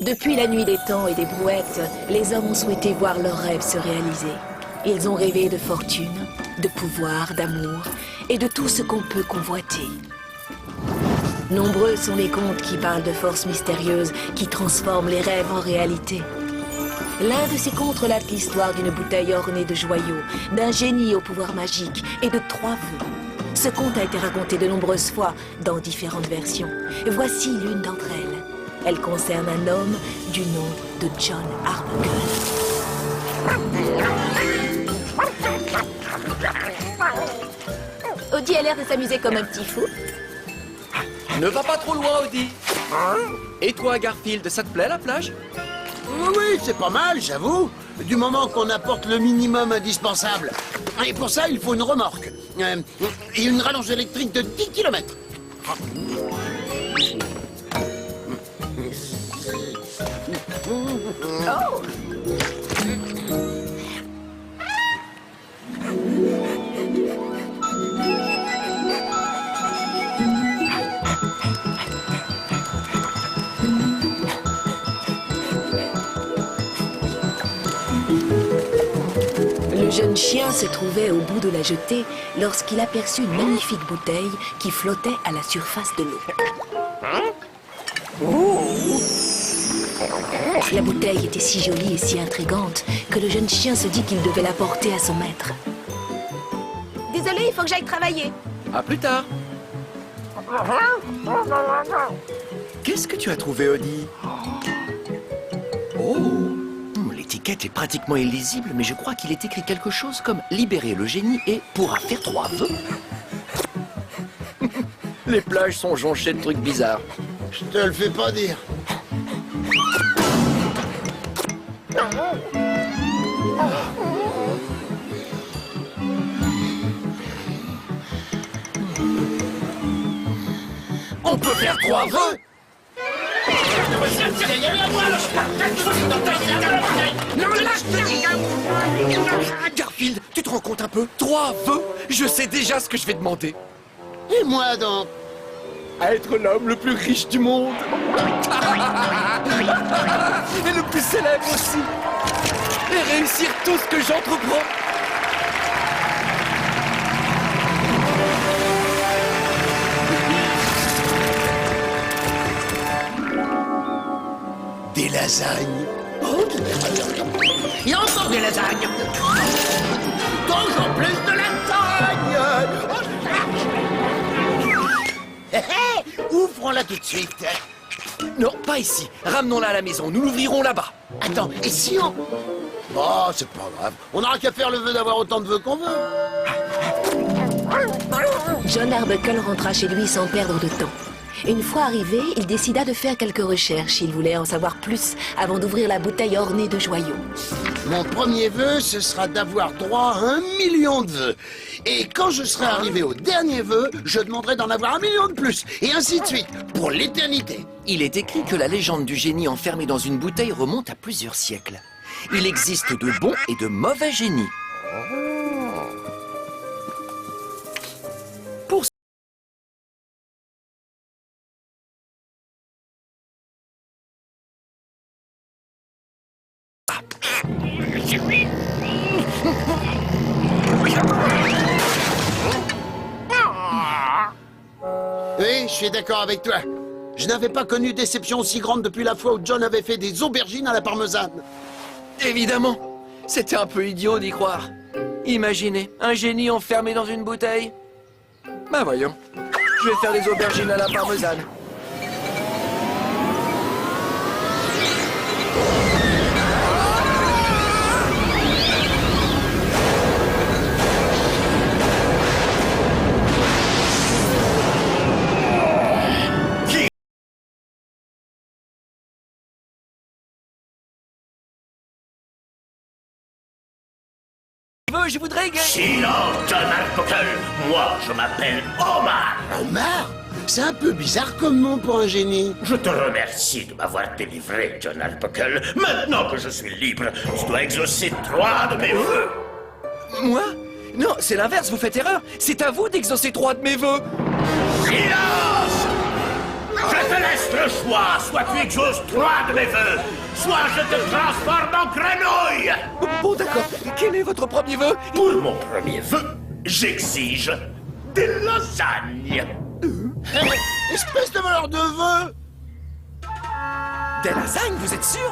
Depuis la nuit des temps et des brouettes, les hommes ont souhaité voir leurs rêves se réaliser. Ils ont rêvé de fortune, de pouvoir, d'amour et de tout ce qu'on peut convoiter. Nombreux sont les contes qui parlent de forces mystérieuses qui transforment les rêves en réalité. L'un de ces contes relate l'histoire d'une bouteille ornée de joyaux, d'un génie au pouvoir magique et de 3 vœux. Ce conte a été raconté de nombreuses fois dans différentes versions. Voici l'une d'entre elles. Elle concerne un homme du nom de John Arbuckle. Audie a l'air de s'amuser comme un petit fou. Ne va pas trop loin, Audie. Et toi, Garfield, ça te plaît la plage? Oui, c'est pas mal, j'avoue. Du moment qu'on apporte le minimum indispensable. Et pour ça, il faut une remorque. Et une rallonge électrique de 10 km. Oh! Le jeune chien se trouvait au bout de la jetée lorsqu'il aperçut une magnifique bouteille qui flottait à la surface de l'eau. La bouteille était si jolie et si intrigante que le jeune chien se dit qu'il devait la porter à son maître. Désolé, il faut que j'aille travailler. À plus tard. Qu'est-ce que tu as trouvé, Audie? Oh! L'étiquette est pratiquement illisible, mais je crois qu'il est écrit quelque chose comme « Libérer le génie et pourra faire 3 vœux ». Les plages sont jonchées de trucs bizarres. Je te le fais pas dire. On peut faire 3 vœux? Garfield, tu te rends compte un peu? 3 vœux? Je sais déjà ce que je vais demander. Et moi donc? À être l'homme le plus riche du monde. Et le plus célèbre aussi. Et réussir tout ce que j'entreprends. Des lasagnes. Oh, il y a encore des lasagnes. Toujours plus de lasagnes. Ouvrons-la tout de suite. Non, pas ici. Ramenons-la à la maison. Nous l'ouvrirons là-bas. Attends, et si on... Oh, c'est pas grave. On n'aura qu'à faire le vœu d'avoir autant de vœux qu'on veut. John Arbuckle rentra chez lui sans perdre de temps. Une fois arrivé, il décida de faire quelques recherches. Il voulait en savoir plus avant d'ouvrir la bouteille ornée de joyaux. Mon premier vœu, ce sera d'avoir droit à 1 million de vœux. Et quand je serai arrivé au dernier vœu, je demanderai d'en avoir 1 million de plus. Et ainsi de suite, pour l'éternité. Il est écrit que la légende du génie enfermé dans une bouteille remonte à plusieurs siècles. Il existe de bons et de mauvais génies. Oui, je suis d'accord avec toi. Je n'avais pas connu déception aussi grande depuis la fois où John avait fait des aubergines à la parmesane. Évidemment. C'était un peu idiot d'y croire. Imaginez, un génie enfermé dans une bouteille. Ben voyons. Je vais faire des aubergines à la parmesane. Je voudrais gagner. Silence, John Arbuckle. Moi, je m'appelle Omar. Omar? C'est un peu bizarre comme nom pour un génie. Je te remercie de m'avoir délivré, John Arbuckle. Maintenant que je suis libre, je dois exaucer 3 de mes vœux. Moi? Non, c'est l'inverse, vous faites erreur. C'est à vous d'exaucer 3 de mes vœux. Silence! Je te laisse reste le choix. Soit tu exauces 3 de mes vœux, soit je te transforme en grenouille. Bon, d'accord. Quel est votre premier vœu? Pour mon premier vœu, j'exige des lasagnes. Espèce de voleur de vœux! Des lasagnes, vous êtes sûr?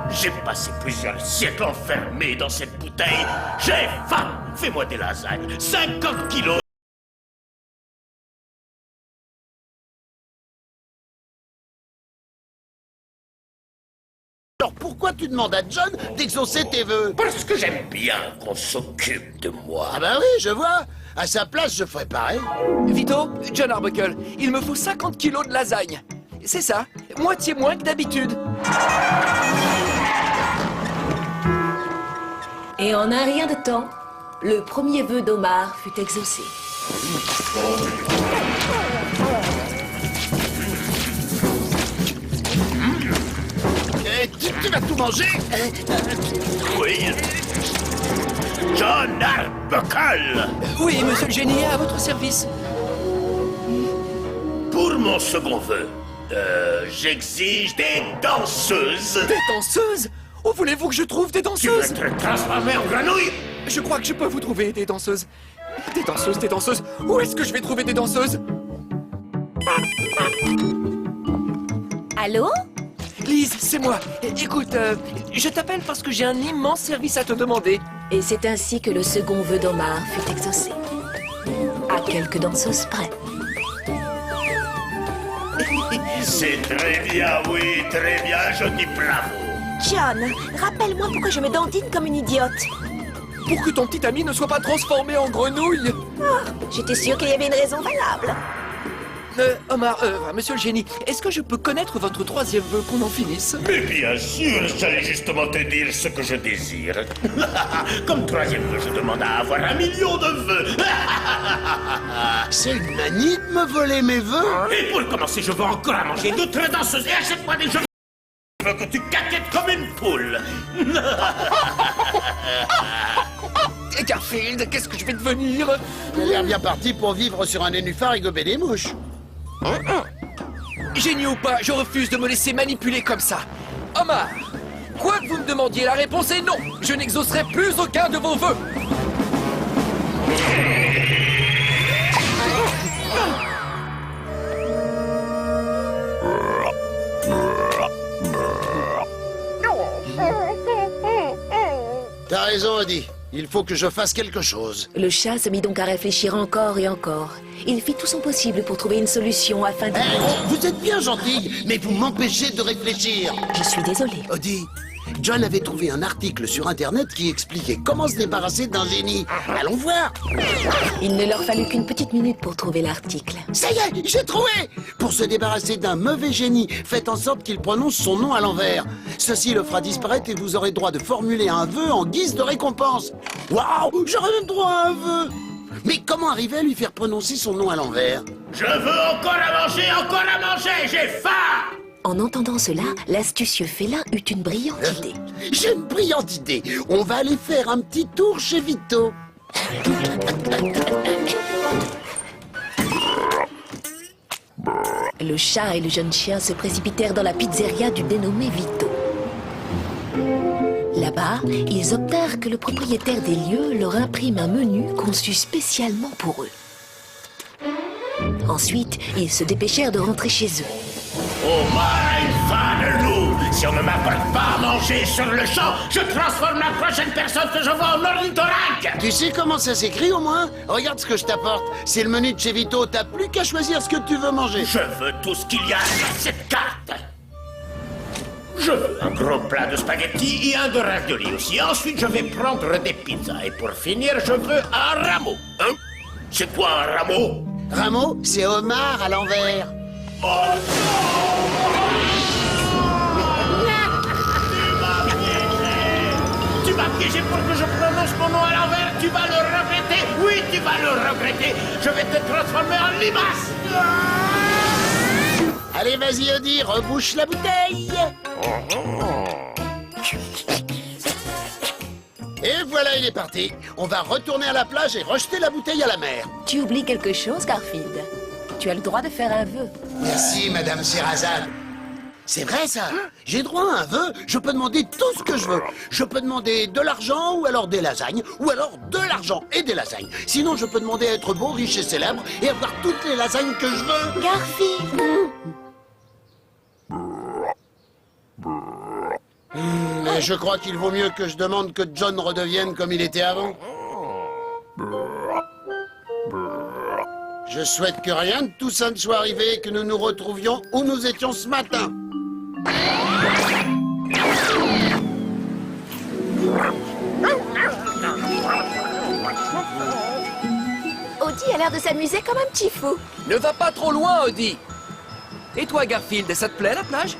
J'ai passé plusieurs siècles enfermé dans cette bouteille. J'ai faim. Fais-moi des lasagnes. 50 kilos. Alors pourquoi tu demandes à John d'exaucer tes vœux? Parce que j'aime bien qu'on s'occupe de moi. Ah bah oui, je vois. À sa place, je ferais pareil. Vito, John Arbuckle, il me faut 50 kilos de lasagne. C'est ça, moitié moins que d'habitude. Et en un rien de temps, le premier vœu d'Omar fut exaucé. Tu vas tout manger? Oui. John Arbuckle. Oui, monsieur le génie, à votre service. Pour mon second vœu, j'exige des danseuses. Des danseuses? Oh, voulez-vous que je trouve des Tu veux danseuses? te transformer en grenouille? Je crois que je peux vous trouver des danseuses. Des danseuses, des danseuses. Où est-ce que je vais trouver des danseuses? Allô? Lise, c'est moi. Écoute, je t'appelle parce que j'ai un immense service à te demander. Et c'est ainsi que le second vœu d'Omar fut exaucé. À quelques danseuses près. C'est très bien, oui, très bien, je dis bravo. John, rappelle-moi pourquoi je me dandine comme une idiote. Pour que ton petit ami ne soit pas transformé en grenouille. J'étais sûre qu'il y avait une raison valable. Omar, monsieur le génie, est-ce que je peux connaître votre troisième vœu qu'on en finisse? Mais bien sûr, j'allais justement te dire ce que je désire. Comme troisième vœu, je demande à avoir 1 million de vœux. C'est une manie de me voler mes vœux? Et pour commencer, je veux encore à manger d'autres danseuses et achète-moi des jeux. Je veux que tu caquettes comme une poule. Et Garfield, qu'est-ce que je vais devenir? Il a l'air bien parti pour vivre sur un nénuphar et gober des mouches. Génie ou pas, je refuse de me laisser manipuler comme ça. Omar, quoi que vous me demandiez, la réponse est non. Je n'exaucerai plus aucun de vos vœux. T'as raison, Odie. Il faut que je fasse quelque chose. Le chat se mit donc à réfléchir encore et encore. Il fit tout son possible pour trouver une solution afin de... Vous êtes bien gentil, mais vous m'empêchez de réfléchir. Je suis désolée. Odie, John avait trouvé un article sur Internet qui expliquait comment se débarrasser d'un génie. Allons voir. Il ne leur fallut qu'une petite minute pour trouver l'article. Ça y est, j'ai trouvé. Pour se débarrasser d'un mauvais génie, faites en sorte qu'il prononce son nom à l'envers. Ceci le fera disparaître et vous aurez droit de formuler un vœu en guise de récompense. Waouh, j'aurais même droit à un vœu. Mais comment arriver à lui faire prononcer son nom à l'envers? Je veux encore à manger, j'ai faim. En entendant cela, l'astucieux félin eut une brillante idée. J'ai une brillante idée. On va aller faire un petit tour chez Vito. Le chat et le jeune chien se précipitèrent dans la pizzeria du dénommé Vito. Là-bas, ils obtinrent que le propriétaire des lieux leur imprime un menu conçu spécialement pour eux. Ensuite, ils se dépêchèrent de rentrer chez eux. Omar a une faim de loup. Si on ne m'apporte pas à manger sur le champ, je transforme la prochaine personne que je vois en ornithorynque. Tu sais comment ça s'écrit au moins? Regarde ce que je t'apporte. C'est le menu de chez Vito. T'as plus qu'à choisir ce que tu veux manger. Je veux tout ce qu'il y a sur cette carte. Je veux un gros plat de spaghettis et un de ravioli aussi. Ensuite, je vais prendre des pizzas. Et pour finir, je veux un rameau. Hein? C'est quoi un rameau? Rameau, c'est Omar à l'envers. Oh Tu m'as piégé pour que je prononce mon nom à l'envers. Tu vas le regretter. Oui, tu vas le regretter. Je vais te transformer en limace. Allez, vas-y, Odie, rebouche la bouteille. Et voilà, il est parti. On va retourner à la plage et rejeter la bouteille à la mer. Tu oublies quelque chose, Garfield? tu as le droit de faire un vœu. Merci, Madame Sherazade. C'est vrai, ça. J'ai droit à un vœu. Je peux demander tout ce que je veux. Je peux demander de l'argent ou alors des lasagnes. Ou alors de l'argent et des lasagnes. Sinon, je peux demander à être beau, riche et célèbre et avoir toutes les lasagnes que je veux. Garfield. Mais je crois qu'il vaut mieux que je demande que John redevienne comme il était avant. Je souhaite que rien de tout ça ne soit arrivé et que nous nous retrouvions où nous étions ce matin. Audie a l'air de s'amuser comme un petit fou. Ne va pas trop loin, Audie. Et toi, Garfield, ça te plaît, la plage?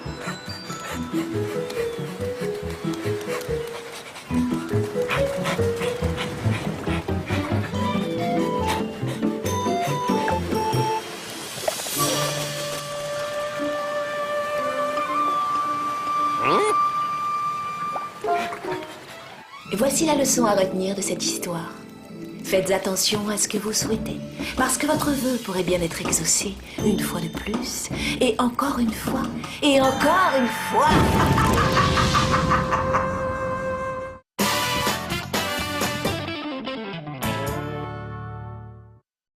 Voici la leçon à retenir de cette histoire. Faites attention à ce que vous souhaitez, parce que votre vœu pourrait bien être exaucé une fois de plus, et encore une fois, et encore une fois.